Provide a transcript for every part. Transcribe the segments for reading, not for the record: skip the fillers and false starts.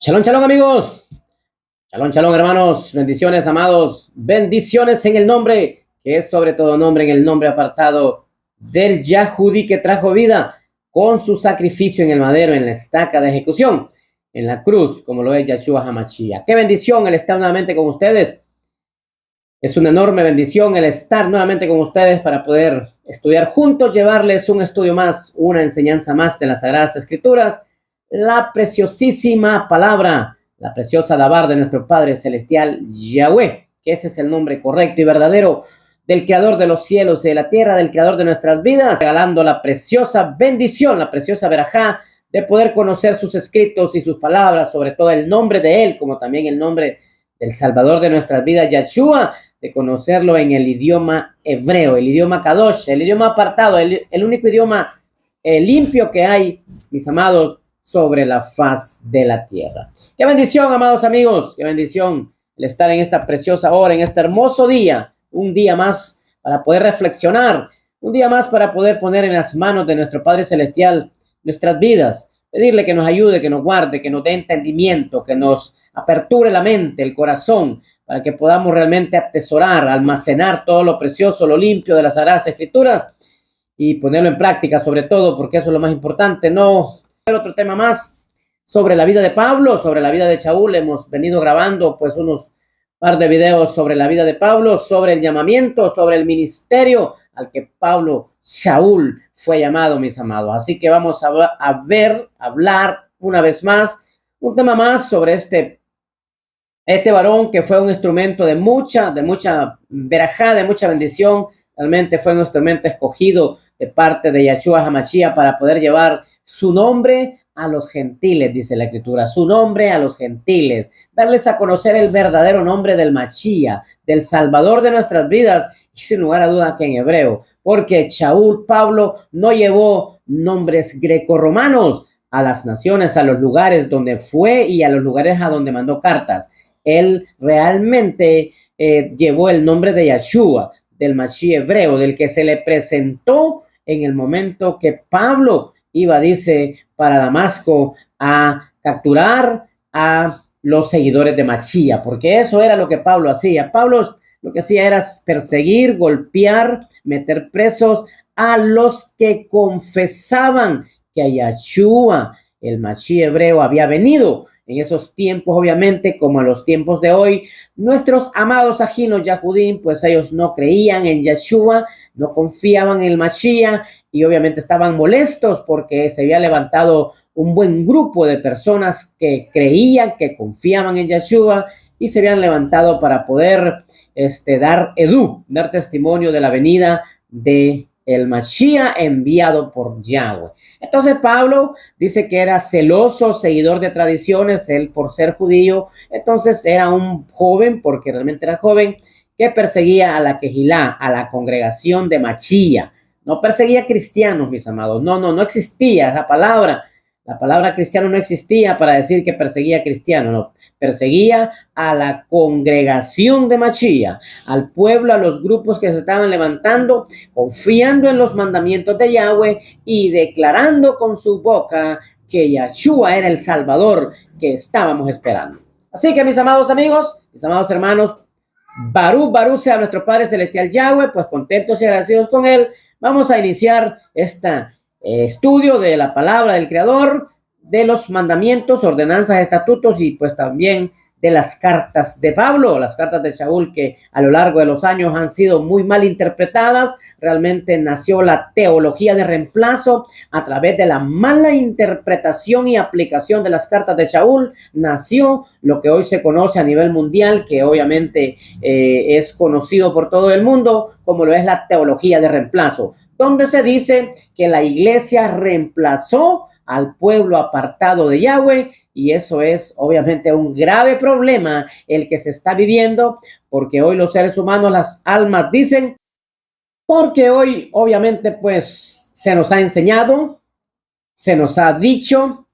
Shalom, shalom amigos, shalom, shalom hermanos, bendiciones amados, bendiciones en el nombre, que es sobre todo nombre, en el nombre apartado del Yahudí que trajo vida con su sacrificio en el madero, en la estaca de ejecución, en la cruz, como lo es Yahshua HaMashiach. Qué bendición el estar nuevamente con ustedes. Es una enorme bendición el estar nuevamente con ustedes para poder estudiar juntos, llevarles un estudio más, una enseñanza más de las Sagradas Escrituras, la preciosísima palabra, la preciosa dabar de nuestro Padre Celestial Yahweh, que ese es el nombre correcto y verdadero del Creador de los cielos y de la tierra, del Creador de nuestras vidas, regalando la preciosa bendición, la preciosa verajá de poder conocer sus escritos y sus palabras, sobre todo el nombre de Él, como también el nombre del Salvador de nuestras vidas, Yahshua, de conocerlo en el idioma hebreo, el idioma Kadosh, el idioma apartado, el único idioma limpio que hay, mis amados, sobre la faz de la tierra. Qué bendición, amados amigos, qué bendición el estar en esta preciosa hora, en este hermoso día, un día más para poder reflexionar, un día más para poder poner en las manos de nuestro Padre Celestial nuestras vidas, pedirle que nos ayude, que nos guarde, que nos dé entendimiento, que nos aperture la mente, el corazón, para que podamos realmente atesorar, almacenar todo lo precioso, lo limpio de las Sagradas Escrituras y ponerlo en práctica, sobre todo, porque eso es lo más importante. No otro tema más sobre la vida de Pablo, sobre la vida de Shaul. Hemos venido grabando pues unos par de videos sobre la vida de Pablo, sobre el llamamiento, sobre el ministerio al que Pablo Shaul fue llamado, mis amados. Así que vamos a hablar una vez más, un tema más sobre este varón que fue un instrumento de mucha verajá, de mucha bendición. Realmente fue un instrumento escogido de parte de Yahshua HaMashiach para poder llevar su nombre a los gentiles, dice la Escritura, su nombre a los gentiles, darles a conocer el verdadero nombre del Mashiach, del Salvador de nuestras vidas, y sin lugar a duda que en hebreo, porque Shaul, Pablo, no llevó nombres grecorromanos a las naciones, a los lugares donde fue y a los lugares a donde mandó cartas. Él realmente llevó el nombre de Yahshua, del Mashiach hebreo, del que se le presentó en el momento que Pablo iba, dice, para Damasco a capturar a los seguidores de Mashiach, porque eso era lo que Pablo hacía. Pablo lo que hacía era perseguir, golpear, meter presos a los que confesaban que a Yahshua, el Mashiach hebreo, había venido. En esos tiempos, obviamente, como en los tiempos de hoy, nuestros amados ajinos Yahudim, pues ellos no creían en Yahshua, no confiaban en el Mashiach y obviamente estaban molestos porque se había levantado un buen grupo de personas que creían, que confiaban en Yahshua y se habían levantado para poder dar testimonio de la venida de el Mashiach enviado por Yahweh. Entonces Pablo dice que era celoso, seguidor de tradiciones, él por ser judío, entonces era un joven, porque realmente era joven, que perseguía a la Kehilá, a la congregación de Mashiach. No perseguía cristianos, mis amados, no existía esa palabra. La palabra cristiano no existía para decir que perseguía a cristianos, no. Perseguía a la congregación de Mashiach, al pueblo, a los grupos que se estaban levantando, confiando en los mandamientos de Yahweh y declarando con su boca que Yahshua era el Salvador que estábamos esperando. Así que, mis amados amigos, mis amados hermanos, Barú sea nuestro Padre Celestial Yahweh, pues contentos y agradecidos con Él, vamos a iniciar esta estudio de la palabra del Creador, de los mandamientos, ordenanzas, estatutos y pues también de las cartas de Pablo, las cartas de Shaul, que a lo largo de los años han sido muy mal interpretadas. Realmente nació la teología de reemplazo a través de la mala interpretación y aplicación de las cartas de Shaul. Nació lo que hoy se conoce a nivel mundial, que obviamente es conocido por todo el mundo, como lo es la teología de reemplazo, donde se dice que la iglesia reemplazó al pueblo apartado de Yahweh, y eso es obviamente un grave problema el que se está viviendo, porque hoy los seres humanos, las almas dicen, porque hoy obviamente pues se nos ha enseñado, se nos ha dicho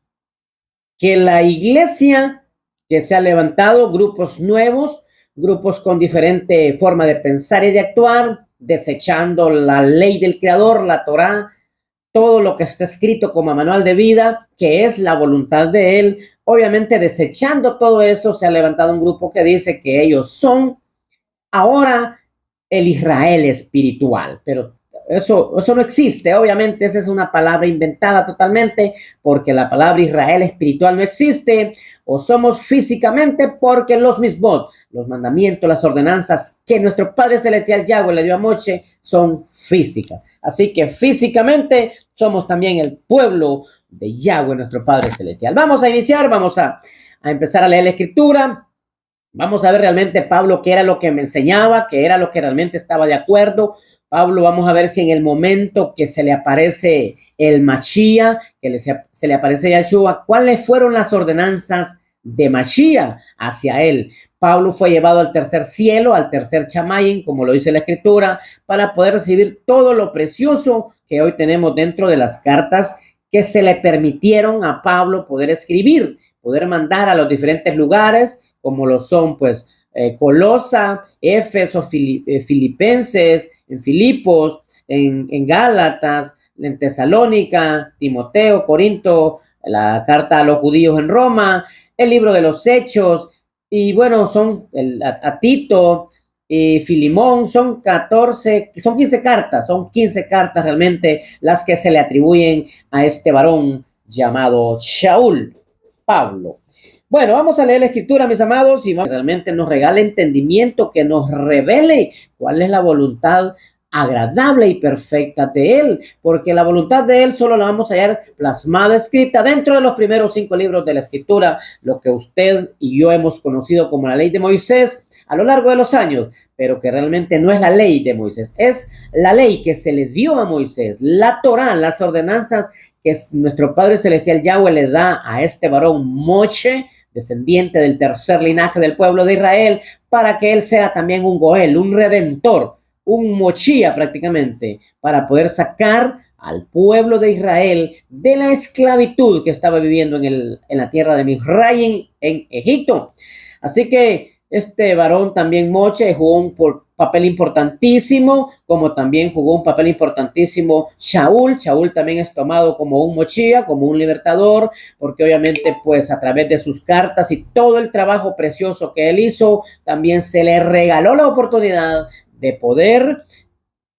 que la iglesia que se ha levantado, grupos nuevos, grupos con diferente forma de pensar y de actuar, desechando la ley del Creador, la Torá, todo lo que está escrito como manual de vida, que es la voluntad de Él, obviamente desechando todo eso, se ha levantado un grupo que dice que ellos son ahora el Israel espiritual, pero eso no existe. Obviamente esa es una palabra inventada totalmente, porque la palabra Israel espiritual no existe. O somos físicamente, porque los mismos, los mandamientos, las ordenanzas que nuestro Padre Celestial Yahweh le dio a Moche son físicas. Así que físicamente somos también el pueblo de Yahweh, nuestro Padre Celestial. Vamos a iniciar, vamos a empezar a leer la Escritura. Vamos a ver realmente Pablo qué era lo que me enseñaba, qué era lo que realmente estaba de acuerdo. Pablo, vamos a ver si en el momento que se le aparece el Mashiach, que se le aparece Yahshua, cuáles fueron las ordenanzas de Mashiach hacia él. Pablo fue llevado al tercer cielo, al tercer Chamayin, como lo dice la Escritura, para poder recibir todo lo precioso que hoy tenemos dentro de las cartas que se le permitieron a Pablo poder escribir, poder mandar a los diferentes lugares, como lo son, pues, Colosa, Éfeso, Filipenses, en Filipos, en Gálatas, en Tesalónica, Timoteo, Corinto, la carta a los judíos en Roma, el libro de los Hechos, y bueno, son a Tito y Filimón, son 15 cartas realmente las que se le atribuyen a este varón llamado Shaul, Pablo. Bueno, vamos a leer la Escritura, mis amados, y realmente nos regale entendimiento, que nos revele cuál es la voluntad agradable y perfecta de Él, porque la voluntad de Él solo la vamos a hallar plasmada, escrita dentro de los primeros 5 libros de la Escritura, lo que usted y yo hemos conocido como la ley de Moisés a lo largo de los años, pero que realmente no es la ley de Moisés, es la ley que se le dio a Moisés, la Torá, las ordenanzas que nuestro Padre Celestial Yahweh le da a este varón Moche, descendiente del tercer linaje del pueblo de Israel, para que él sea también un Goel, un redentor, un Mochía prácticamente, para poder sacar al pueblo de Israel de la esclavitud que estaba viviendo en la tierra de Misraim, en Egipto. Así que este varón también Moche jugó un papel importantísimo, como también jugó un papel importantísimo Shaul. Shaul también es tomado como un Mochía, como un libertador, porque obviamente pues a través de sus cartas y todo el trabajo precioso que él hizo, también se le regaló la oportunidad de poder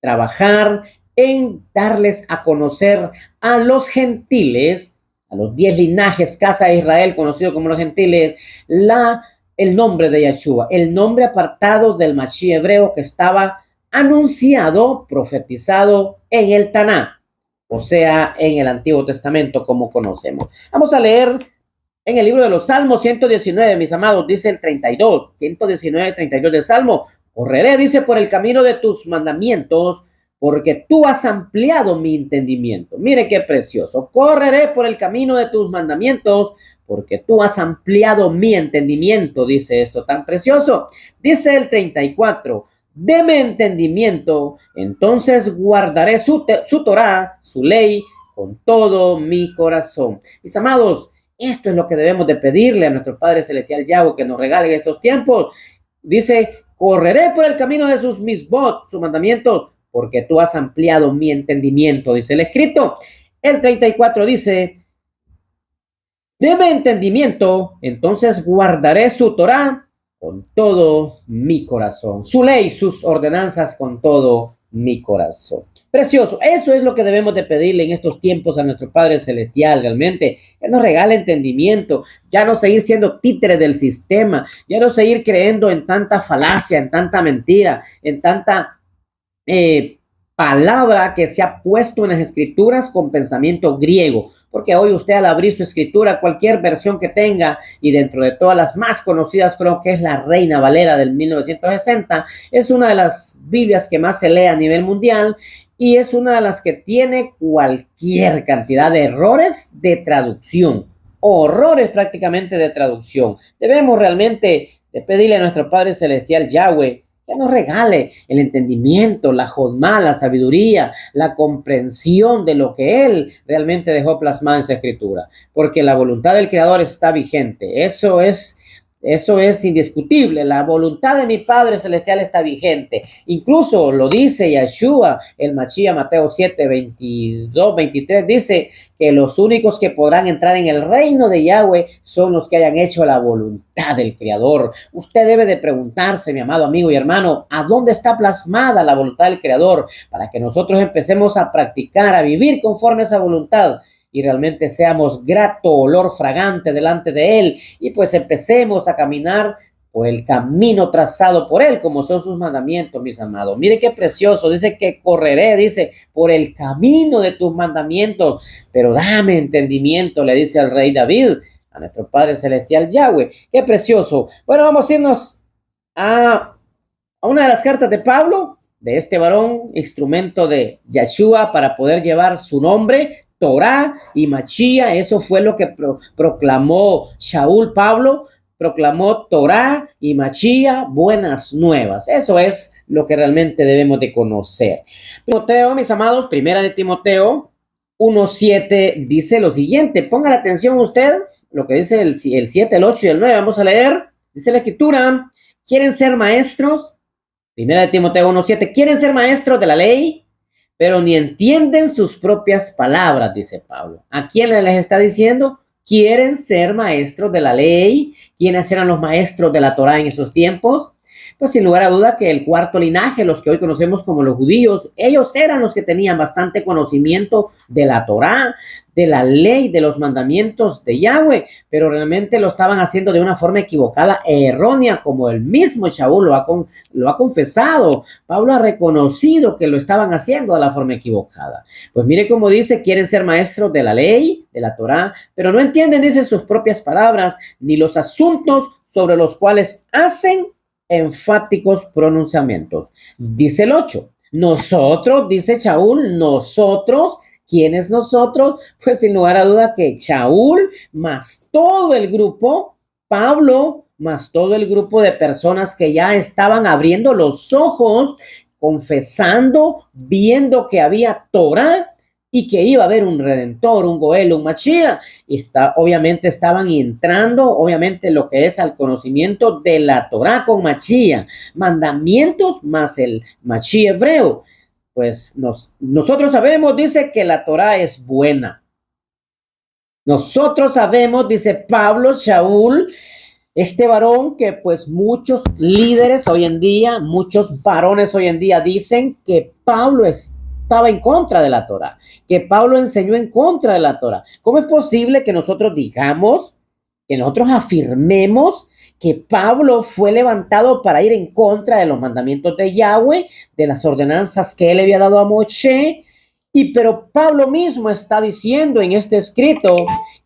trabajar en darles a conocer a los gentiles, a los 10 linajes, casa de Israel, conocido como los gentiles, el nombre de Yahshua, el nombre apartado del Mashiach hebreo que estaba anunciado, profetizado en el Taná, o sea, en el Antiguo Testamento como conocemos. Vamos a leer en el libro de los Salmos 119, mis amados, dice el 32, 119, 32 del Salmo. Correré, dice, por el camino de tus mandamientos, porque tú has ampliado mi entendimiento. Mire qué precioso. Correré por el camino de tus mandamientos, porque tú has ampliado mi entendimiento, dice esto tan precioso. Dice el 34, deme entendimiento, entonces guardaré su Torá, su ley, con todo mi corazón. Mis amados, esto es lo que debemos de pedirle a nuestro Padre Celestial Yahweh, que nos regale en estos tiempos. Dice, correré por el camino de sus misbot, sus mandamientos, porque tú has ampliado mi entendimiento, dice el escrito. El 34 dice, deme entendimiento, entonces guardaré su Torá con todo mi corazón, su ley, sus ordenanzas con todo mi corazón. Precioso, eso es lo que debemos de pedirle en estos tiempos a nuestro Padre Celestial, realmente, que nos regale entendimiento, ya no seguir siendo títere del sistema, ya no seguir creyendo en tanta falacia, en tanta mentira, en tanta palabra que se ha puesto en las escrituras con pensamiento griego, porque hoy usted al abrir su escritura, cualquier versión que tenga, y dentro de todas las más conocidas creo que es la Reina Valera del 1960, es una de las Biblias que más se lee a nivel mundial, y es una de las que tiene cualquier cantidad de errores de traducción, horrores prácticamente de traducción. Debemos realmente de pedirle a nuestro Padre Celestial Yahweh que nos regale el entendimiento, la jodma, la sabiduría, la comprensión de lo que Él realmente dejó plasmado en su escritura, porque la voluntad del Creador está vigente. Eso es Eso es indiscutible. La voluntad de mi Padre Celestial está vigente. Incluso lo dice Yeshua, el Mashiach, Mateo 7, 22, 23, dice que los únicos que podrán entrar en el reino de Yahweh son los que hayan hecho la voluntad del Creador. Usted debe de preguntarse, mi amado amigo y hermano, ¿a dónde está plasmada la voluntad del Creador? Para que nosotros empecemos a practicar, a vivir conforme a esa voluntad y realmente seamos grato olor fragante delante de Él y pues empecemos a caminar por el camino trazado por Él, como son sus mandamientos, mis amados. Mire qué precioso, dice que correré, dice, por el camino de tus mandamientos, pero dame entendimiento, le dice al rey David, a nuestro Padre Celestial Yahweh. Qué precioso. Bueno, vamos a irnos a una de las cartas de Pablo, de este varón, instrumento de Yeshua para poder llevar su nombre, Torah y Mashiach. Eso fue lo que proclamó Shaul Pablo, proclamó Torah y Mashiach, buenas nuevas. Eso es lo que realmente debemos de conocer. Timoteo, mis amados, primera de Timoteo 1:7 dice lo siguiente. Ponga la atención usted, lo que dice el 7, el 8 y el 9. Vamos a leer. Dice la escritura, ¿quieren ser maestros? Primera de Timoteo 1:7, quieren ser maestros de la ley, pero ni entienden sus propias palabras, dice Pablo. ¿A quién les está diciendo? Quieren ser maestros de la ley. ¿Quiénes eran los maestros de la Torah en esos tiempos? Pues sin lugar a duda que el cuarto linaje, los que hoy conocemos como los judíos, ellos eran los que tenían bastante conocimiento de la Torá, de la ley, de los mandamientos de Yahweh, pero realmente lo estaban haciendo de una forma equivocada e errónea, como el mismo Shaul lo ha confesado. Pablo ha reconocido que lo estaban haciendo de la forma equivocada. Pues mire cómo dice, quieren ser maestros de la ley, de la Torá, pero no entienden, dice, sus propias palabras, ni los asuntos sobre los cuales hacen enfáticos pronunciamientos. Dice el 8. Nosotros, dice Shaul, nosotros, ¿quiénes nosotros? Pues sin lugar a duda que Shaul más todo el grupo, Pablo más todo el grupo de personas que ya estaban abriendo los ojos, confesando, viendo que había Torah y que iba a haber un redentor, un Goel, un Mashiach. Y obviamente estaban entrando, obviamente, lo que es al conocimiento de la Torah con Mashiach, mandamientos más el Mashiach hebreo. Pues nosotros sabemos, dice, que la Torah es buena. Nosotros sabemos, dice Pablo, Shaul, este varón que pues muchos líderes hoy en día, muchos varones hoy en día dicen que Pablo estaba en contra de la Torah, que Pablo enseñó en contra de la Torah. ¿Cómo es posible que nosotros digamos, que nosotros afirmemos que Pablo fue levantado para ir en contra de los mandamientos de Yahweh, de las ordenanzas que él había dado a Moshe? Pero Pablo mismo está diciendo en este escrito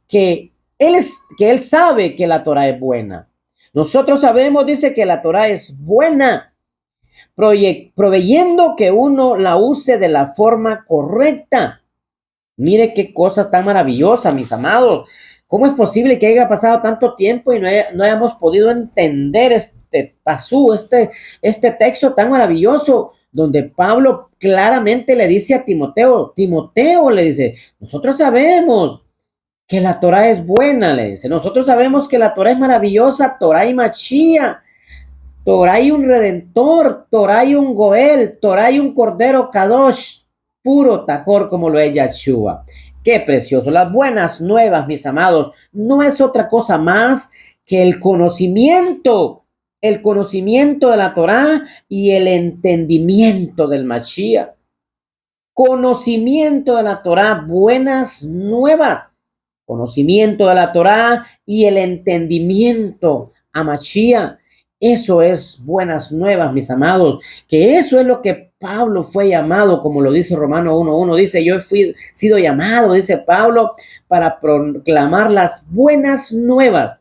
que él sabe que la Torah es buena. Nosotros sabemos, dice, que la Torah es buena, proveyendo que uno la use de la forma correcta. Mire qué cosa tan maravillosa, mis amados. ¿Cómo es posible que haya pasado tanto tiempo y no hayamos podido entender este texto tan maravilloso, donde Pablo claramente le dice a Timoteo, le dice, nosotros sabemos que la Torah es buena, le dice, nosotros sabemos que la Torah es maravillosa, Torah y Mashiach, Torah y un redentor, Torah y un Goel, Torah y un cordero Kadosh, puro tajor como lo es Yeshua. Qué precioso. Las buenas nuevas, mis amados, no es otra cosa más que el conocimiento de la Torah y el entendimiento del Mashiach. Conocimiento de la Torah, buenas nuevas. Conocimiento de la Torah y el entendimiendo a Mashiach. Eso es buenas nuevas, mis amados, que eso es lo que Pablo fue llamado, como lo dice Romano 1:1, dice, yo he sido llamado, dice Pablo, para proclamar las buenas nuevas,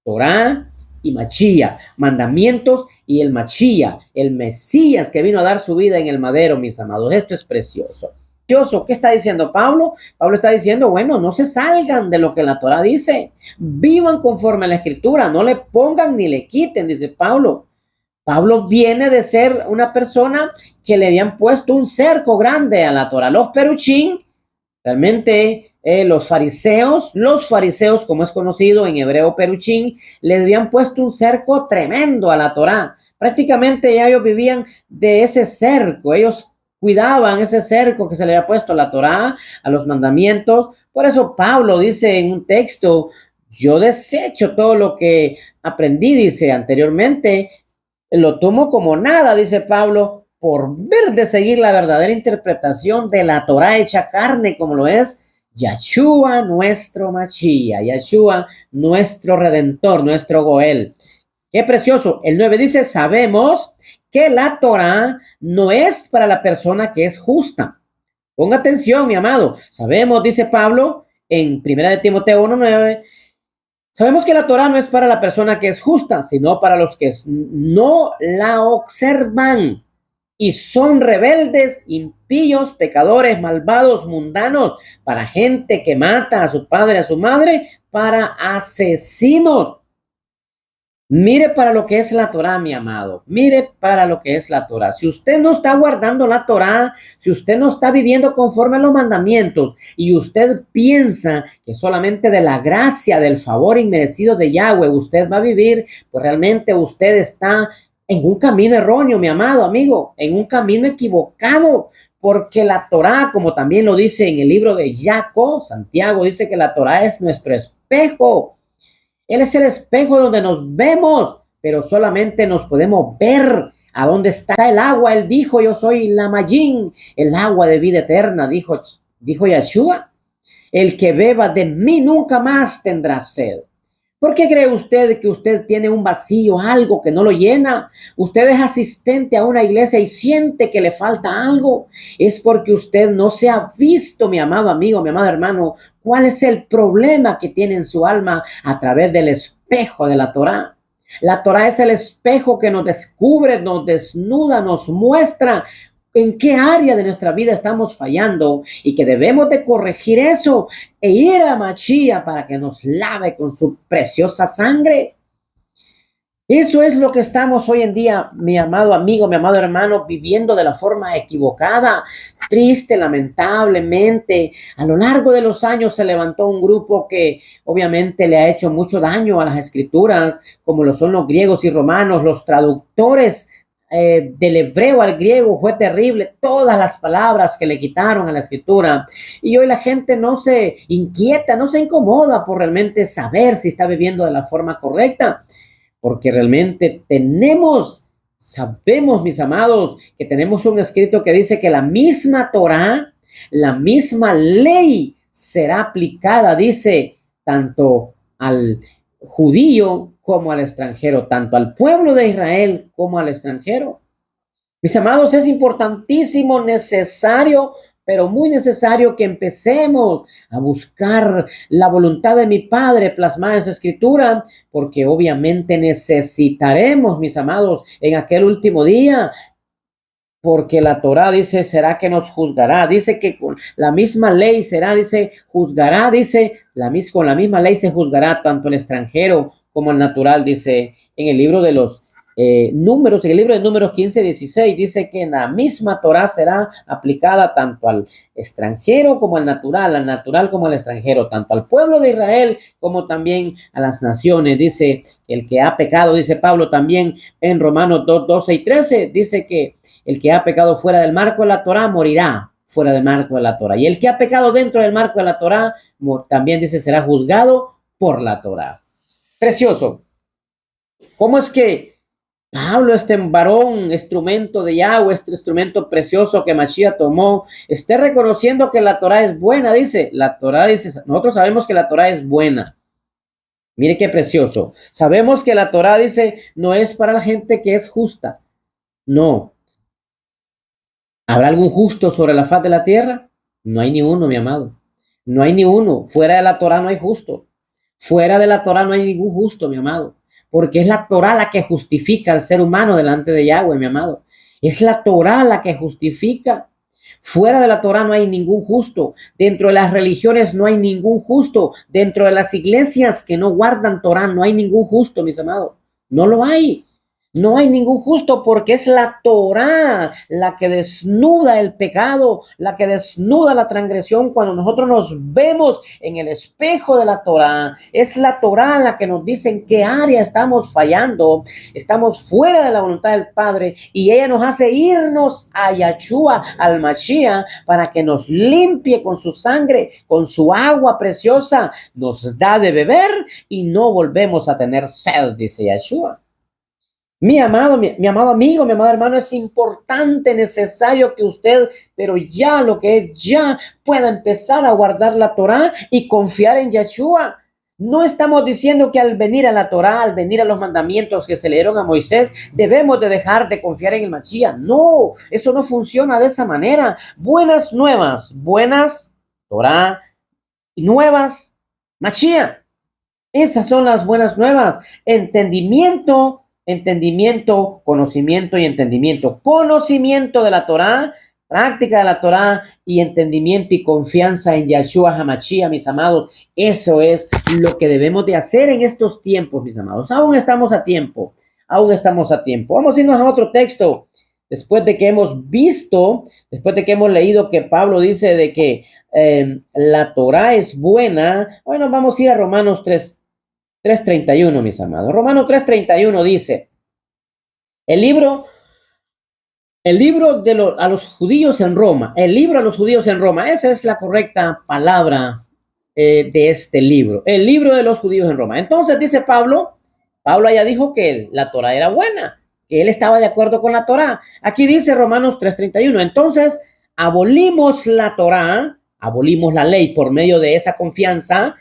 Torah y Mashiach, mandamientos y el Mashiach, el Mesías que vino a dar su vida en el madero, mis amados. Esto es precioso. ¿Qué está diciendo Pablo? Pablo está diciendo, bueno, no se salgan de lo que la Torah dice, vivan conforme a la Escritura, no le pongan ni le quiten, dice Pablo. Pablo viene de ser una persona que le habían puesto un cerco grande a la Torah. Los peruchín realmente los fariseos, como es conocido en hebreo peruchín, le habían puesto un cerco tremendo a la Torá. Prácticamente ya ellos vivían de ese cerco, ellos cuidaban ese cerco que se le había puesto a la Torá, a los mandamientos. Por eso Pablo dice en un texto, yo desecho todo lo que aprendí, dice anteriormente, lo tomo como nada, dice Pablo, por ver de seguir la verdadera interpretación de la Torá hecha carne, como lo es Yahshua, nuestro Machía, Yahshua, nuestro Redentor, nuestro Goel. Qué precioso. El 9 dice, sabemos que la Torá no es para la persona que es justa. Ponga atención, mi amado. Sabemos, dice Pablo, en 1 Timoteo 1:9, sabemos que la Torá no es para la persona que es justa, sino para los que no la observan y son rebeldes, impíos, pecadores, malvados, mundanos, para gente que mata a su padre, a su madre, para asesinos. Mire para lo que es la Torá, mi amado. Mire para lo que es la Torá. Si usted no está guardando la Torá, si usted no está viviendo conforme a los mandamientos y usted piensa que solamente de la gracia, del favor inmerecido de Yahweh usted va a vivir, pues realmente usted está en un camino erróneo, mi amado amigo, en un camino equivocado. Porque la Torá, como también lo dice en el libro de Jacob, Santiago dice que la Torá es nuestro espejo. Él es el espejo donde nos vemos, pero solamente nos podemos ver a dónde está el agua. Él dijo, yo soy la Mayín, el agua de vida eterna, dijo Yahshua. El que beba de mí nunca más tendrá sed. ¿Por qué cree usted que usted tiene un vacío, algo que no lo llena? Usted es asistente a una iglesia y siente que le falta algo. Es porque usted no se ha visto, mi amado amigo, mi amado hermano, cuál es el problema que tiene en su alma a través del espejo de la Torá. La Torá es el espejo que nos descubre, nos desnuda, nos muestra en qué área de nuestra vida estamos fallando y que debemos de corregir eso e ir a Machía para que nos lave con su preciosa sangre. Eso es lo que estamos hoy en día, mi amado amigo, mi amado hermano, viviendo de la forma equivocada, triste, lamentablemente. A lo largo de los años se levantó un grupo que obviamente le ha hecho mucho daño a las escrituras, como lo son los griegos y romanos, los traductores del hebreo al griego. Fue terrible todas las palabras que le quitaron a la escritura, y hoy la gente no se inquieta, no se incomoda por realmente saber si está viviendo de la forma correcta, porque realmente sabemos, mis amados, que tenemos un escrito que dice que la misma Torá, la misma ley será aplicada, dice, tanto al judío como al extranjero, tanto al pueblo de Israel como al extranjero. Mis amados, es importantísimo, necesario, pero muy necesario que empecemos a buscar la voluntad de mi Padre plasmada en su escritura, porque obviamente necesitaremos, mis amados, en aquel último día. Porque la Torá dice, será que nos juzgará. Dice que con la misma ley será, dice, juzgará, dice, con la misma ley se juzgará tanto el extranjero como el natural, dice en el libro de los números, en el libro de números 15:16, dice que la misma Torá será aplicada tanto al extranjero como al natural como al extranjero, tanto al pueblo de Israel como también a las naciones. Dice, el que ha pecado, dice Pablo también en Romanos 2:12-13, dice que el que ha pecado fuera del marco de la Torá morirá fuera del marco de la Torá. Y el que ha pecado dentro del marco de la Torá, también dice, será juzgado por la Torá. Precioso. ¿Cómo es que Pablo, este varón, instrumento de Yahweh, este instrumento precioso que Mashiach tomó, esté reconociendo que la Torá es buena? Dice, la Torá dice, nosotros sabemos que la Torá es buena. Mire qué precioso. Sabemos que la Torá dice, no es para la gente que es justa. No. ¿Habrá algún justo sobre la faz de la tierra? No hay ni uno, mi amado. No hay ni uno. Fuera de la Torá no hay justo. Fuera de la Torá no hay ningún justo, mi amado. Porque es la Torá la que justifica al ser humano delante de Yahweh, mi amado. Es la Torá la que justifica. Fuera de la Torá no hay ningún justo. Dentro de las religiones no hay ningún justo. Dentro de las iglesias que no guardan Torá no hay ningún justo, mis amados. No lo hay. No hay ningún justo porque es la Torá la que desnuda el pecado, la que desnuda la transgresión cuando nosotros nos vemos en el espejo de la Torá. Es la Torá la que nos dice en qué área estamos fallando, estamos fuera de la voluntad del Padre y ella nos hace irnos a Yahshua, al Mashiach, para que nos limpie con su sangre, con su agua preciosa, nos da de beber y no volvemos a tener sed, dice Yahshua. Mi amado, mi amado amigo, mi amado hermano, es importante, necesario que usted, pero ya lo que es ya, pueda empezar a guardar la Torá y confiar en Yeshua. No estamos diciendo que al venir a la Torá, al venir a los mandamientos que se le dieron a Moisés, debemos de dejar de confiar en el Mashiach. No, eso no funciona de esa manera. Buenas nuevas, buenas Torá y nuevas Mashiach. Esas son las buenas nuevas. Entendimiento, conocimiento y entendimiento. Conocimiento de la Torá, práctica de la Torá y entendimiento y confianza en Yahshua HaMashiach, mis amados. Eso es lo que debemos de hacer en estos tiempos, mis amados. Aún estamos a tiempo. Vamos a irnos a otro texto. Después de que hemos visto, después de que hemos leído que Pablo dice de que la Torá es buena, bueno, vamos a ir a Romanos 3:31, mis amados. Romanos 3:31 dice, el libro a los judíos en Roma, el libro a los judíos en Roma, esa es la correcta palabra de este libro, el libro de los judíos en Roma. Entonces dice Pablo ya dijo que la Torá era buena, que él estaba de acuerdo con la Torá. Aquí dice Romanos 3:31, entonces abolimos la Torá, abolimos la ley por medio de esa confianza.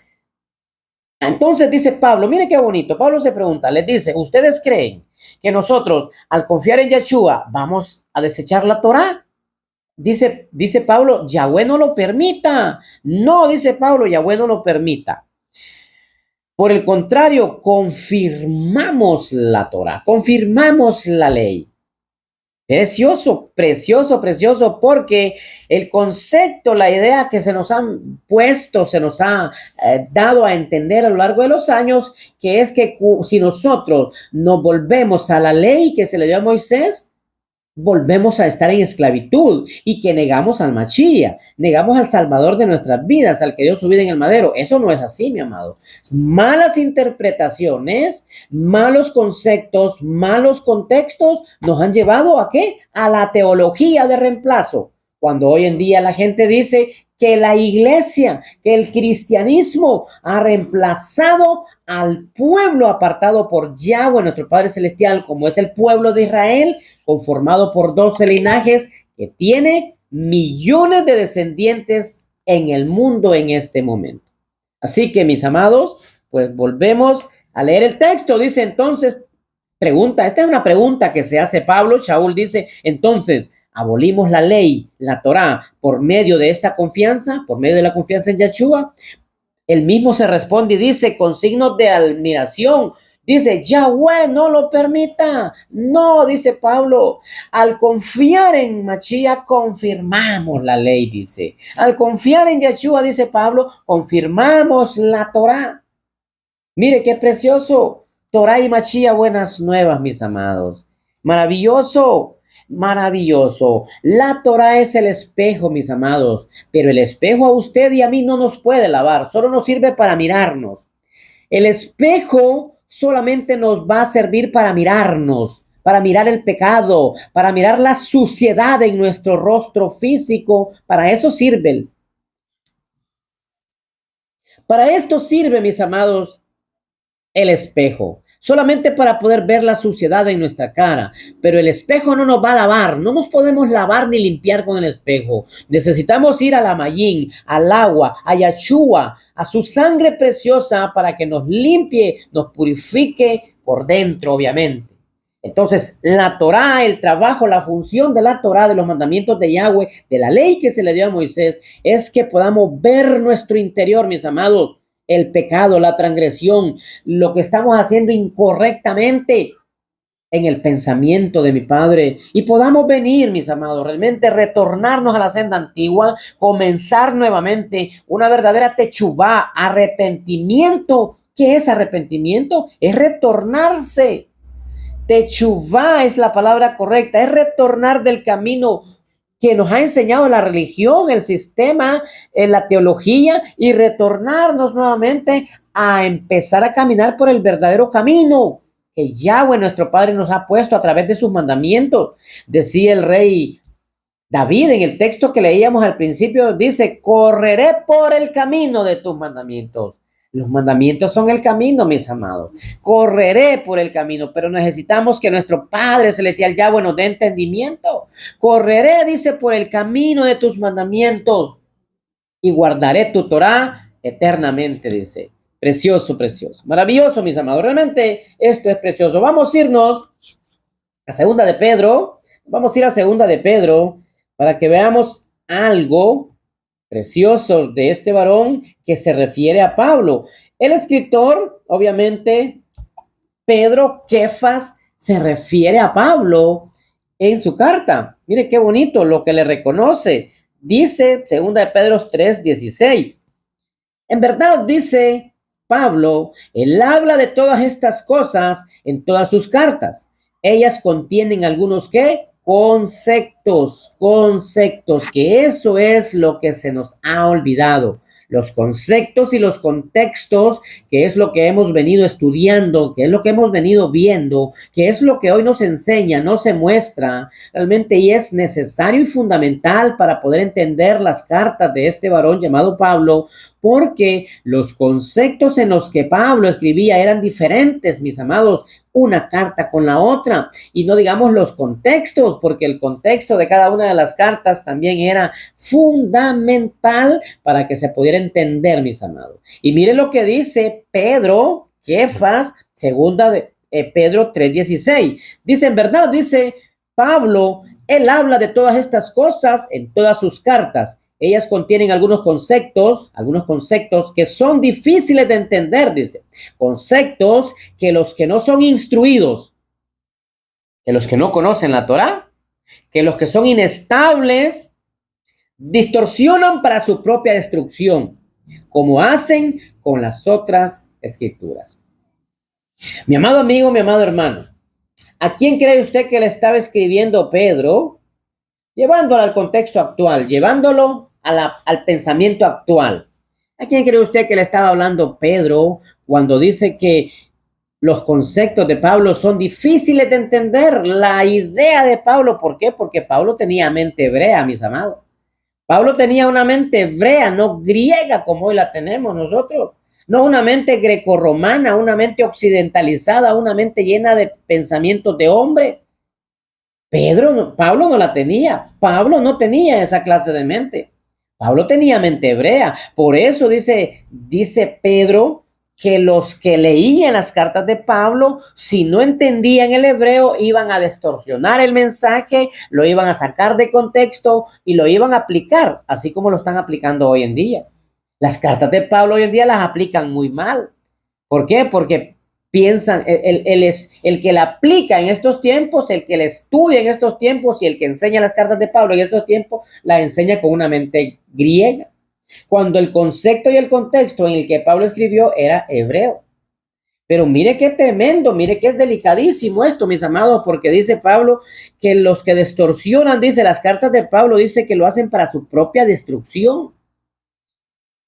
Entonces dice Pablo, mire qué bonito, Pablo se pregunta, les dice, ¿ustedes creen que nosotros al confiar en Yeshua vamos a desechar la Torá? Dice Pablo, Yahweh no lo permita. No, dice Pablo, Yahweh no lo permita. Por el contrario, confirmamos la Torá, confirmamos la ley. Precioso, precioso, precioso, porque el concepto, la idea que se nos han puesto, se nos ha dado a entender a lo largo de los años, que es que si nosotros nos volvemos a la ley que se le dio a Moisés, volvemos a estar en esclavitud y que negamos al Mashiach, negamos al Salvador de nuestras vidas, al que dio su vida en el madero. Eso no es así, mi amado. Malas interpretaciones, malos conceptos, malos contextos nos han llevado ¿a qué? A la teología de reemplazo. Cuando hoy en día la gente dice que la iglesia, que el cristianismo ha reemplazado al pueblo apartado por Yahweh, nuestro Padre Celestial, como es el pueblo de Israel, conformado por 12 linajes que tiene millones de descendientes en el mundo en este momento. Así que, mis amados, pues volvemos a leer el texto. Dice entonces, pregunta, esta es una pregunta que se hace Pablo. Shaul dice, entonces, abolimos la ley, la Torá, por medio de esta confianza, por medio de la confianza en Yeshua. Él mismo se responde y dice con signos de admiración, dice, Yahweh no lo permita. No, dice Pablo, al confiar en Mashiach confirmamos la ley, dice. Al confiar en Yeshua, dice Pablo, confirmamos la Torá. Mire qué precioso. Torá y Mashiach, buenas nuevas, mis amados. Maravilloso. Maravilloso. La Torá es el espejo, mis amados, pero el espejo a usted y a mí no nos puede lavar, solo nos sirve para mirarnos. El espejo solamente nos va a servir para mirarnos, para mirar el pecado, para mirar la suciedad en nuestro rostro físico. Para eso sirve. Para esto sirve, mis amados, el espejo. Solamente para poder ver la suciedad en nuestra cara. Pero el espejo no nos va a lavar. No nos podemos lavar ni limpiar con el espejo. Necesitamos ir a la Mayín, al agua, a Yahshua, a su sangre preciosa para que nos limpie, nos purifique por dentro, obviamente. Entonces, la Torá, el trabajo, la función de la Torá, de los mandamientos de Yahweh, de la ley que se le dio a Moisés, es que podamos ver nuestro interior, mis amados. El pecado, la transgresión, lo que estamos haciendo incorrectamente en el pensamiento de mi Padre y podamos venir, mis amados, realmente retornarnos a la senda antigua, comenzar nuevamente una verdadera techubá, arrepentimiento. ¿Qué es arrepentimiento? Es retornarse. Techuvá es la palabra correcta, es retornar del camino que nos ha enseñado la religión, el sistema, la teología, y retornarnos nuevamente a empezar a caminar por el verdadero camino que Yahweh, nuestro Padre, nos ha puesto a través de sus mandamientos. Decía el rey David en el texto que leíamos al principio, dice: correré por el camino de tus mandamientos. Los mandamientos son el camino, mis amados. Correré por el camino, pero necesitamos que nuestro Padre Celestial Yahweh nos dé entendimiento. Correré, dice, por el camino de tus mandamientos y guardaré tu Torah eternamente, dice. Precioso, precioso. Maravilloso, mis amados. Realmente esto es precioso. Vamos a irnos a Segunda de Pedro. Vamos a ir a Segunda de Pedro para que veamos algo precioso de este varón que se refiere a Pablo. El escritor, obviamente, Pedro Kefas, se refiere a Pablo en su carta. Mire qué bonito lo que le reconoce. Dice 2 de Pedro 3:16. En verdad, dice Pablo, él habla de todas estas cosas en todas sus cartas. Ellas contienen algunos ¿qué? Conceptos, que eso es lo que se nos ha olvidado. Los conceptos y los contextos, que es lo que hemos venido estudiando, que es lo que hemos venido viendo, que es lo que hoy nos enseña, nos se muestra realmente, y es necesario y fundamental para poder entender las cartas de este varón llamado Pablo, porque los conceptos en los que Pablo escribía eran diferentes, mis amados, una carta con la otra, y no digamos los contextos, porque el contexto de cada una de las cartas también era fundamental para que se pudiera entender, mis amados. Y mire lo que dice Pedro, Kefas, segunda de Pedro 3:16. Dice, en verdad, dice Pablo, él habla de todas estas cosas en todas sus cartas. Ellas contienen algunos conceptos que son difíciles de entender, dice. Conceptos que los que no son instruidos, que los que no conocen la Torá, que los que son inestables, distorsionan para su propia destrucción, como hacen con las otras escrituras. Mi amado amigo, mi amado hermano, ¿a quién cree usted que le estaba escribiendo Pedro? Llevándolo al contexto actual, llevándolo al pensamiento actual. ¿A quién cree usted que le estaba hablando Pedro cuando dice que los conceptos de Pablo son difíciles de entender? La idea de Pablo, ¿por qué? Porque Pablo tenía mente hebrea, mis amados. Pablo tenía una mente hebrea, no griega como hoy la tenemos nosotros. No una mente grecorromana, una mente occidentalizada, una mente llena de pensamientos de hombre. Pablo no la tenía. Pablo no tenía esa clase de mente. Pablo tenía mente hebrea. Por eso dice Pedro que los que leían las cartas de Pablo, si no entendían el hebreo, iban a distorsionar el mensaje, lo iban a sacar de contexto y lo iban a aplicar, así como lo están aplicando hoy en día. Las cartas de Pablo hoy en día las aplican muy mal. ¿Por qué? Porque piensan, el que la aplica en estos tiempos, el que la estudia en estos tiempos y el que enseña las cartas de Pablo en estos tiempos, la enseña con una mente griega, cuando el concepto y el contexto en el que Pablo escribió era hebreo. Pero mire qué tremendo, mire qué es delicadísimo esto, mis amados, porque dice Pablo que los que distorsionan, dice las cartas de Pablo, dice que lo hacen para su propia destrucción.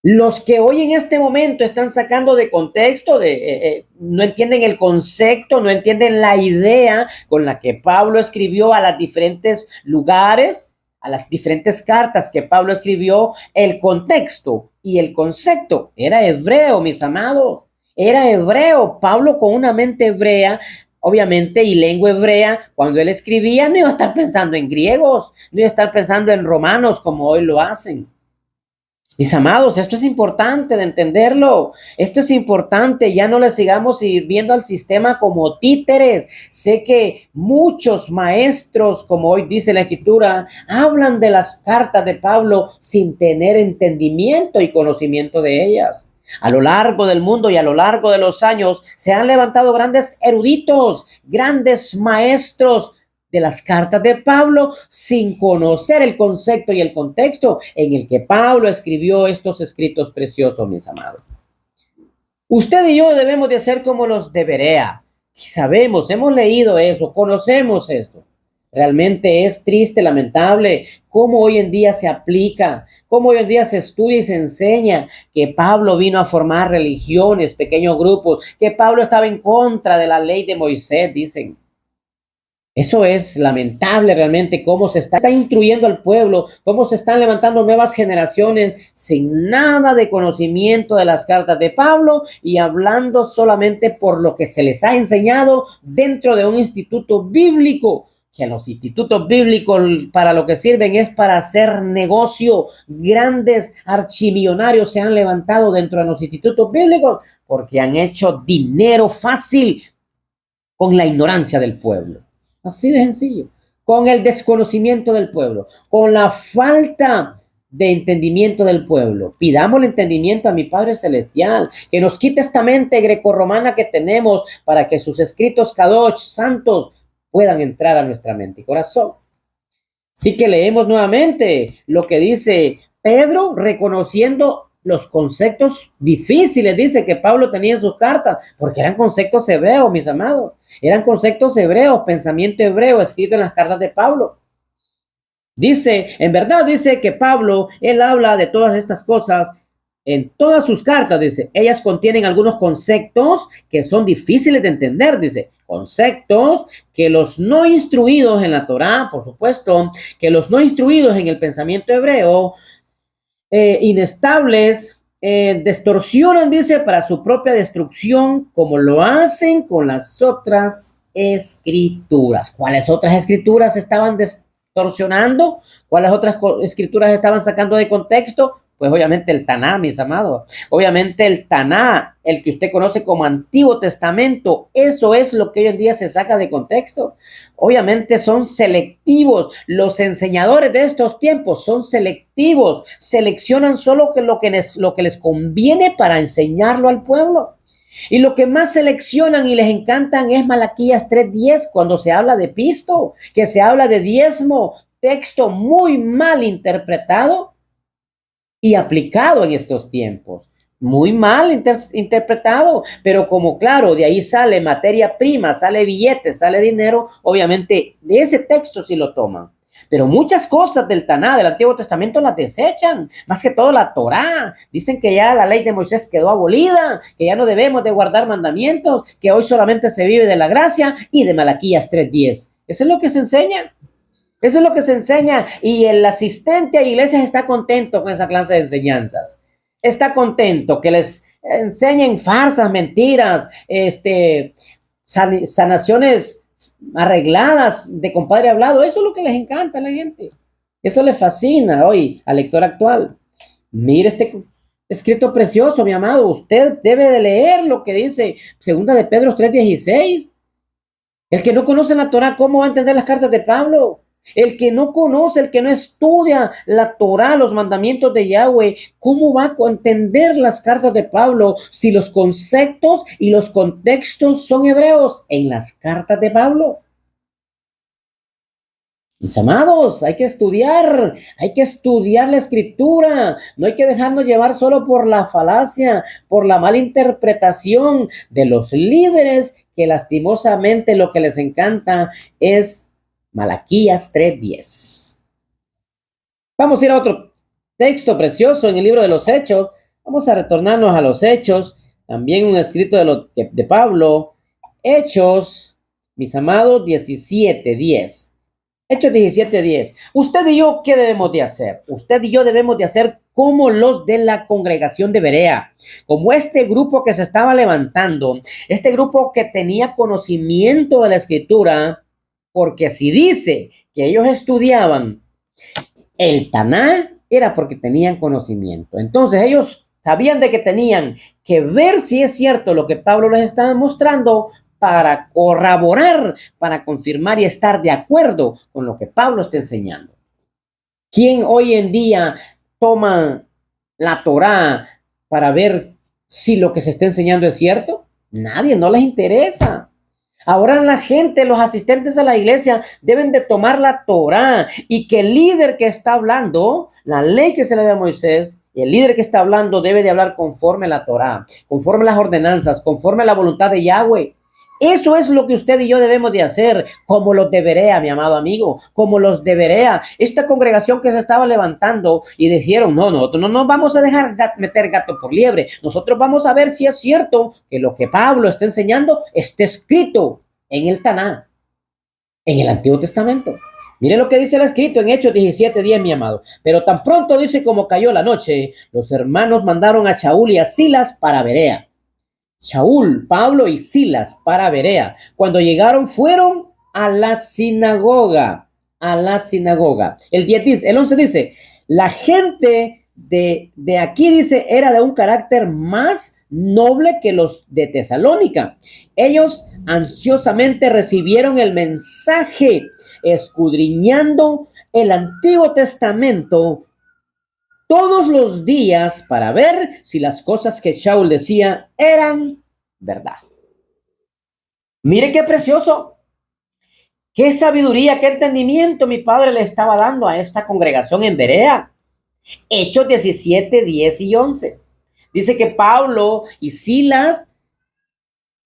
Los que hoy en este momento están sacando de contexto, no entienden el concepto, no entienden la idea con la que Pablo escribió a los diferentes lugares, a las diferentes cartas que Pablo escribió, el contexto y el concepto era hebreo, mis amados, era hebreo. Pablo, con una mente hebrea, obviamente, y lengua hebrea, cuando él escribía no iba a estar pensando en griegos, no iba a estar pensando en romanos como hoy lo hacen. Mis amados, esto es importante de entenderlo. Esto es importante. Ya no le sigamos viendo al sistema como títeres. Sé que muchos maestros, como hoy dice la Escritura, hablan de las cartas de Pablo sin tener entendimiento y conocimiento de ellas. A lo largo del mundo y a lo largo de los años se han levantado grandes eruditos, grandes maestros de las cartas de Pablo sin conocer el concepto y el contexto en el que Pablo escribió estos escritos preciosos, mis amados. Usted y yo debemos de ser como los de Berea. sabemos, hemos leído eso, conocemos esto. Realmente es triste, lamentable cómo hoy en día se aplica, cómo hoy en día se estudia y se enseña que Pablo vino a formar religiones, pequeños grupos, que Pablo estaba en contra de la ley de Moisés, dicen. Eso es lamentable realmente, cómo se está instruyendo al pueblo, cómo se están levantando nuevas generaciones sin nada de conocimiento de las cartas de Pablo y hablando solamente por lo que se les ha enseñado dentro de un instituto bíblico. Que los institutos bíblicos para lo que sirven es para hacer negocio. Grandes archimillonarios se han levantado dentro de los institutos bíblicos porque han hecho dinero fácil con la ignorancia del pueblo. Así de sencillo. Con el desconocimiento del pueblo, con la falta de entendimiento del pueblo. Pidamos el entendimiento a mi Padre Celestial, que nos quite esta mente grecorromana que tenemos para que sus escritos Kadosh, santos, puedan entrar a nuestra mente y corazón. Así que leemos nuevamente lo que dice Pedro, reconociendo los conceptos difíciles, dice que Pablo tenía en sus cartas, porque eran conceptos hebreos, mis amados. Eran conceptos hebreos, pensamiento hebreo escrito en las cartas de Pablo. Dice, en verdad dice que Pablo, él habla de todas estas cosas en todas sus cartas, dice, ellas contienen algunos conceptos que son difíciles de entender, dice, conceptos que los no instruidos en la Torá, por supuesto, que los no instruidos en el pensamiento hebreo, inestables, distorsionan, dice, para su propia destrucción, como lo hacen con las otras escrituras. ¿Cuáles otras escrituras estaban distorsionando? ¿Cuáles otras escrituras estaban sacando de contexto? Pues obviamente el Taná, mis amados. Obviamente el Taná, el que usted conoce como Antiguo Testamento, eso es lo que hoy en día se saca de contexto. Obviamente son selectivos. Los enseñadores de estos tiempos son selectivos. Seleccionan solo lo que les conviene para enseñarlo al pueblo. Y lo que más seleccionan y les encantan es Malaquías 3:10, cuando se habla de pisto, que se habla de diezmo, texto muy mal interpretado y aplicado en estos tiempos. Muy mal interpretado, pero como claro, de ahí sale materia prima, sale billetes, sale dinero, obviamente de ese texto sí lo toman. Pero muchas cosas del Taná, del Antiguo Testamento, las desechan, más que todo la Torá. Dicen que ya la ley de Moisés quedó abolida, que ya no debemos de guardar mandamientos, que hoy solamente se vive de la gracia y de Malaquías 3:10. Eso es lo que se enseña. Eso es lo que se enseña y el asistente a iglesias está contento con esa clase de enseñanzas. Está contento que les enseñen farsas, mentiras, sanaciones arregladas de compadre hablado. Eso es lo que les encanta a la gente. Eso le fascina hoy al lector actual. Mire este escrito precioso, mi amado. Usted debe de leer lo que dice Segunda de Pedro 3:16. El que no conoce la Torá, ¿cómo va a entender las cartas de Pablo? El que no conoce, el que no estudia la Torá, los mandamientos de Yahweh, ¿cómo va a entender las cartas de Pablo si los conceptos y los contextos son hebreos en las cartas de Pablo? Mis amados, hay que estudiar la escritura, no hay que dejarnos llevar solo por la falacia, por la mala interpretación de los líderes que lastimosamente lo que les encanta es Malaquías 3:10. Vamos a ir a otro texto precioso en el libro de los Hechos. Vamos a retornarnos a los Hechos, también un escrito de Pablo. Hechos, mis amados, 17:10. Hechos 17:10. Usted y yo, ¿qué debemos de hacer? Usted y yo debemos de hacer como los de la congregación de Berea, como este grupo que se estaba levantando, este grupo que tenía conocimiento de la escritura, porque si dice que ellos estudiaban el Taná, era porque tenían conocimiento. Entonces ellos sabían de que tenían que ver si es cierto lo que Pablo les estaba mostrando para corroborar, para confirmar y estar de acuerdo con lo que Pablo está enseñando. ¿Quién hoy en día toma la Torá para ver si lo que se está enseñando es cierto? Nadie, no les interesa. Ahora la gente, los asistentes a la iglesia deben de tomar la Torá y que el líder que está hablando, la ley que se le da a Moisés, y el líder que está hablando debe de hablar conforme a la Torá, conforme a las ordenanzas, conforme a la voluntad de Yahweh. Eso es lo que usted y yo debemos de hacer, como los de Berea, mi amado amigo, como los de Berea. Esta congregación que se estaba levantando y dijeron, no, nosotros no nos vamos a dejar meter gato por liebre. Nosotros vamos a ver si es cierto que lo que Pablo está enseñando está escrito en el Taná, en el Antiguo Testamento. Mire lo que dice el escrito en Hechos 17:10, mi amado. Pero tan pronto dice como cayó la noche, los hermanos mandaron a Shaul y a Silas para Berea. Shaul, Pablo y Silas para Berea. Cuando llegaron fueron a la sinagoga, a la sinagoga. El 10 dice, el 11 dice, la gente de aquí dice era de un carácter más noble que los de Tesalónica. Ellos ansiosamente recibieron el mensaje, escudriñando el Antiguo Testamento todos los días para ver si las cosas que Shaul decía eran verdad. Mire qué precioso, qué sabiduría, qué entendimiento mi padre le estaba dando a esta congregación en Berea. Hechos 17, 10 y 11. Dice que Pablo y Silas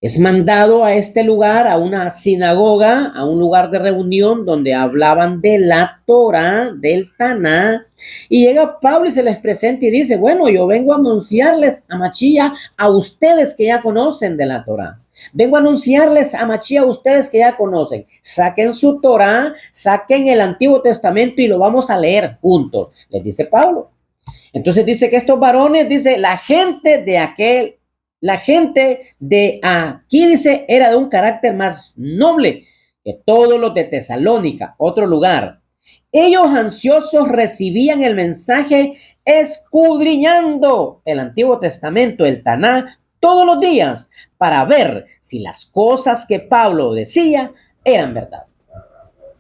es mandado a este lugar, a una sinagoga, a un lugar de reunión donde hablaban de la Torá, del Taná. Y llega Pablo y se les presenta y dice, bueno, yo vengo a anunciarles a Machía a ustedes que ya conocen de la Torá. Vengo a anunciarles a Machía a ustedes que ya conocen. Saquen su Torá, saquen el Antiguo Testamento y lo vamos a leer juntos, les dice Pablo. Entonces dice que estos varones, dice, la gente de aquí, dice, era de un carácter más noble que todos los de Tesalónica, otro lugar. Ellos ansiosos recibían el mensaje escudriñando el Antiguo Testamento, el Taná, todos los días para ver si las cosas que Pablo decía eran verdad.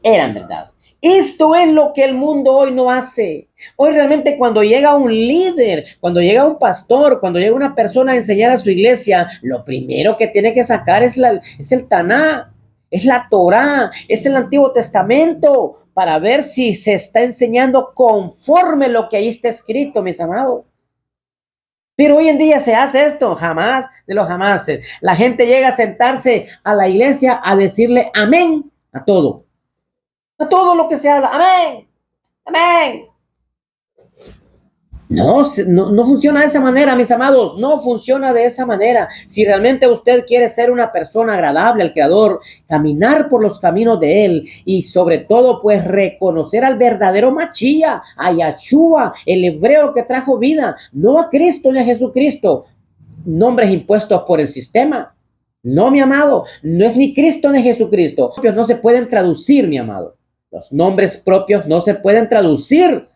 Eran verdad. Esto es lo que el mundo hoy no hace. Hoy realmente cuando llega un líder, cuando llega un pastor, cuando llega una persona a enseñar a su iglesia, lo primero que tiene que sacar es el Taná, es la Torá, es el Antiguo Testamento, para ver si se está enseñando conforme lo que ahí está escrito, mis amados. Pero hoy en día se hace esto, jamás de los jamases. La gente llega a sentarse a la iglesia a decirle amén a todo. A todo lo que se habla. Amén. Amén. No funciona de esa manera, mis amados. No funciona de esa manera. Si realmente usted quiere ser una persona agradable al Creador, caminar por los caminos de Él y sobre todo, pues reconocer al verdadero Machía, a Yahshua, el hebreo que trajo vida, no a Cristo ni a Jesucristo, nombres impuestos por el sistema. No, mi amado, no es ni Cristo ni Jesucristo. No se pueden traducir, mi amado. Los nombres propios no se pueden traducir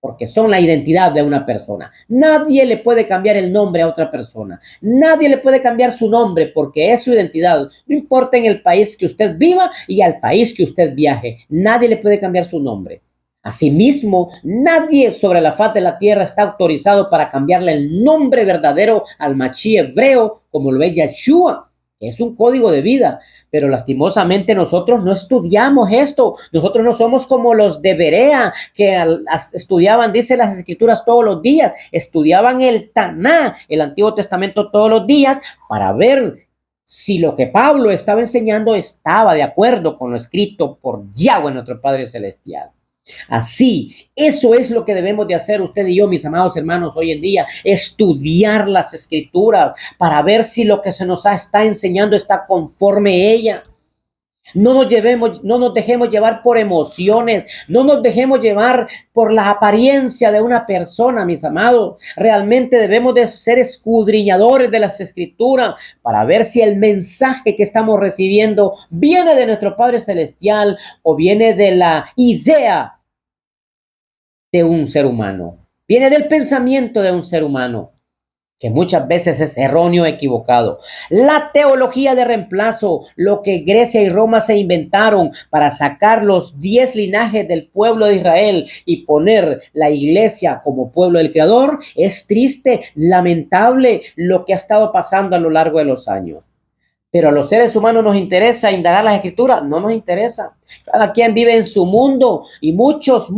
porque son la identidad de una persona. Nadie le puede cambiar el nombre a otra persona. Nadie le puede cambiar su nombre porque es su identidad. No importa en el país que usted viva y al país que usted viaje. Nadie le puede cambiar su nombre. Asimismo, nadie sobre la faz de la tierra está autorizado para cambiarle el nombre verdadero al Machí hebreo como lo es Yahshua. Es un código de vida, pero lastimosamente nosotros no estudiamos esto. Nosotros no somos como los de Berea que estudiaban, dice las escrituras, todos los días. Estudiaban el Taná, el Antiguo Testamento, todos los días para ver si lo que Pablo estaba enseñando estaba de acuerdo con lo escrito por Yahweh, nuestro Padre Celestial. Así, eso es lo que debemos de hacer usted y yo, mis amados hermanos, hoy en día, estudiar las escrituras para ver si lo que se nos está enseñando está conforme a ella. No nos dejemos llevar por emociones, no nos dejemos llevar por la apariencia de una persona, mis amados. Realmente debemos de ser escudriñadores de las escrituras para ver si el mensaje que estamos recibiendo viene de nuestro Padre Celestial o viene de la idea de un ser humano. Viene del pensamiento de un ser humano, que muchas veces es erróneo, equivocado. La teología de reemplazo, lo que Grecia y Roma se inventaron para sacar los 10 linajes del pueblo de Israel y poner la iglesia como pueblo del Creador, es triste, lamentable lo que ha estado pasando a lo largo de los años. Pero a los seres humanos nos interesa indagar las escrituras, no nos interesa. Cada quien vive en su mundo y muchos,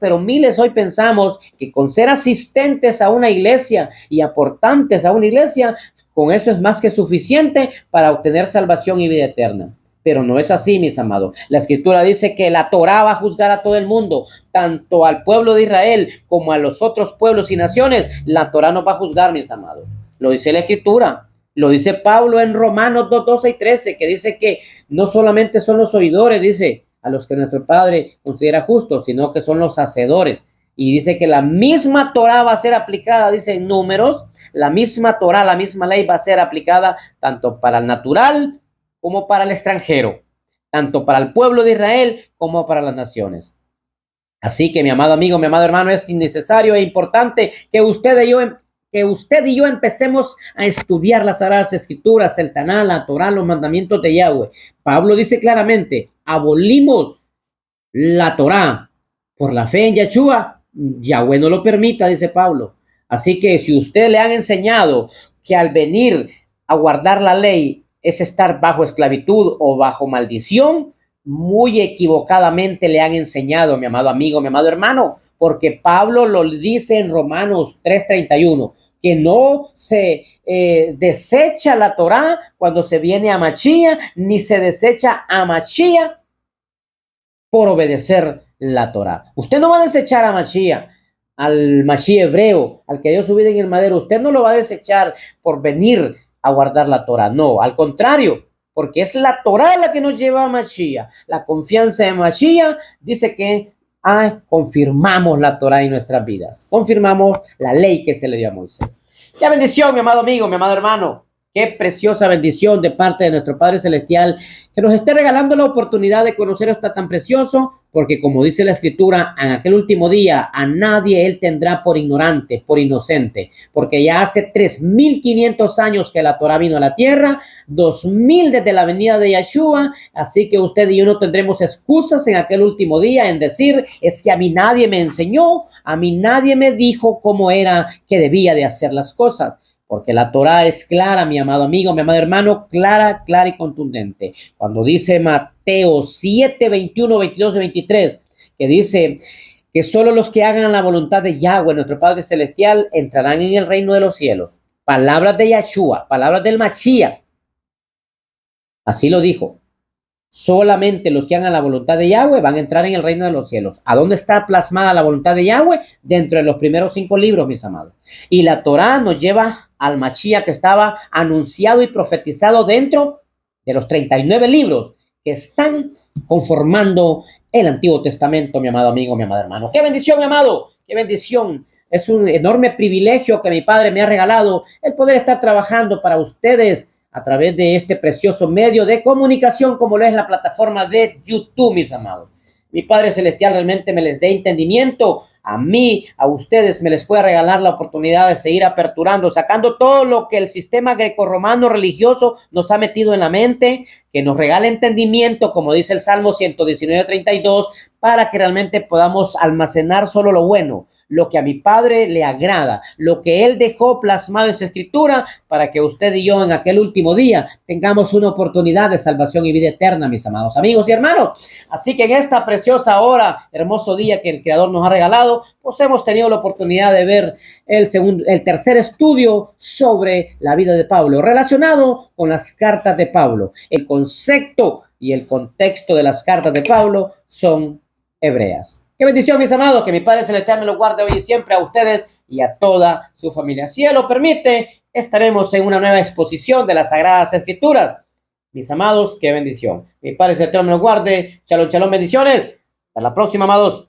pero miles hoy pensamos que con ser asistentes a una iglesia y aportantes a una iglesia, con eso es más que suficiente para obtener salvación y vida eterna. Pero no es así, mis amados. La escritura dice que la Torá va a juzgar a todo el mundo, tanto al pueblo de Israel como a los otros pueblos y naciones. La Torá nos va a juzgar, mis amados. Lo dice la escritura. Lo dice Pablo en Romanos 2, 12 y 13, que dice que no solamente son los oidores, dice, a los que nuestro Padre considera justos, sino que son los hacedores. Y dice que la misma Torá va a ser aplicada, dice en Números, la misma Torá, la misma ley va a ser aplicada tanto para el natural como para el extranjero, tanto para el pueblo de Israel como para las naciones. Así que mi amado amigo, mi amado hermano, es innecesario e importante que usted y yo empecemos a estudiar las Sagradas Escrituras, el Taná, la Torá, los mandamientos de Yahweh. Pablo dice claramente, abolimos la Torá por la fe en Yeshua. Yahweh no lo permita, dice Pablo. Así que si usted le han enseñado que al venir a guardar la ley es estar bajo esclavitud o bajo maldición, muy equivocadamente le han enseñado, mi amado amigo, mi amado hermano, porque Pablo lo dice en Romanos 3:31, que no se desecha la Torá cuando se viene a Mashiach, ni se desecha a Mashiach por obedecer la Torá. Usted no va a desechar a Mashiach, al Mashiach hebreo, al que dio su vida en el madero. Usted no lo va a desechar por venir a guardar la Torá. No, al contrario, porque es la Torá la que nos lleva a Mashiach. La confianza en Mashiach dice que confirmamos la Torá en nuestras vidas. Confirmamos la ley que se le dio a Moisés. ¡Qué bendición, mi amado amigo, mi amado hermano! Qué preciosa bendición de parte de nuestro Padre Celestial, que nos esté regalando la oportunidad de conocer esto tan precioso, porque como dice la Escritura, en aquel último día a nadie Él tendrá por ignorante, por inocente, porque ya hace 3,500 años que la Torá vino a la tierra, 2,000 desde la venida de Yeshua, así que usted y yo no tendremos excusas en aquel último día en decir, es que a mí nadie me enseñó, a mí nadie me dijo cómo era que debía de hacer las cosas. Porque la Torá es clara, mi amado amigo, mi amado hermano, clara y contundente. Cuando dice Mateo 7, 21, 22 y 23, que dice que solo los que hagan la voluntad de Yahweh, nuestro Padre Celestial, entrarán en el reino de los cielos. Palabras de Yeshua, palabras del Mashiach. Así lo dijo. Solamente los que hagan la voluntad de Yahweh van a entrar en el reino de los cielos. ¿A dónde está plasmada la voluntad de Yahweh? Dentro de los primeros 5 libros, mis amados. Y la Torá nos lleva al Mashiach que estaba anunciado y profetizado dentro de los 39 libros que están conformando el Antiguo Testamento, mi amado amigo, mi amado hermano. ¡Qué bendición, mi amado! ¡Qué bendición! Es un enorme privilegio que mi Padre me ha regalado el poder estar trabajando para ustedes a través de este precioso medio de comunicación como lo es la plataforma de YouTube, mis amados. Mi Padre Celestial realmente me les dé entendimiento. A mí, a ustedes, me les puede regalar la oportunidad de seguir aperturando, sacando todo lo que el sistema grecorromano religioso nos ha metido en la mente, que nos regale entendimiento, como dice el Salmo 119:32, para que realmente podamos almacenar solo lo bueno, lo que a mi Padre le agrada, lo que Él dejó plasmado en su escritura, para que usted y yo en aquel último día tengamos una oportunidad de salvación y vida eterna, mis amados amigos y hermanos. Así que en esta preciosa hora, hermoso día que el Creador nos ha regalado, pues hemos tenido la oportunidad de ver el tercer estudio sobre la vida de Pablo, relacionado con las cartas de Pablo. El concepto y el contexto de las cartas de Pablo son hebreas. Qué bendición, mis amados, que mi Padre Celestial me lo guarde hoy y siempre a ustedes y a toda su familia. Si Él lo permite, estaremos en una nueva exposición de las Sagradas Escrituras. Mis amados, qué bendición. Mi Padre Celestial me lo guarde. Shalom, shalom, bendiciones. Hasta la próxima, amados.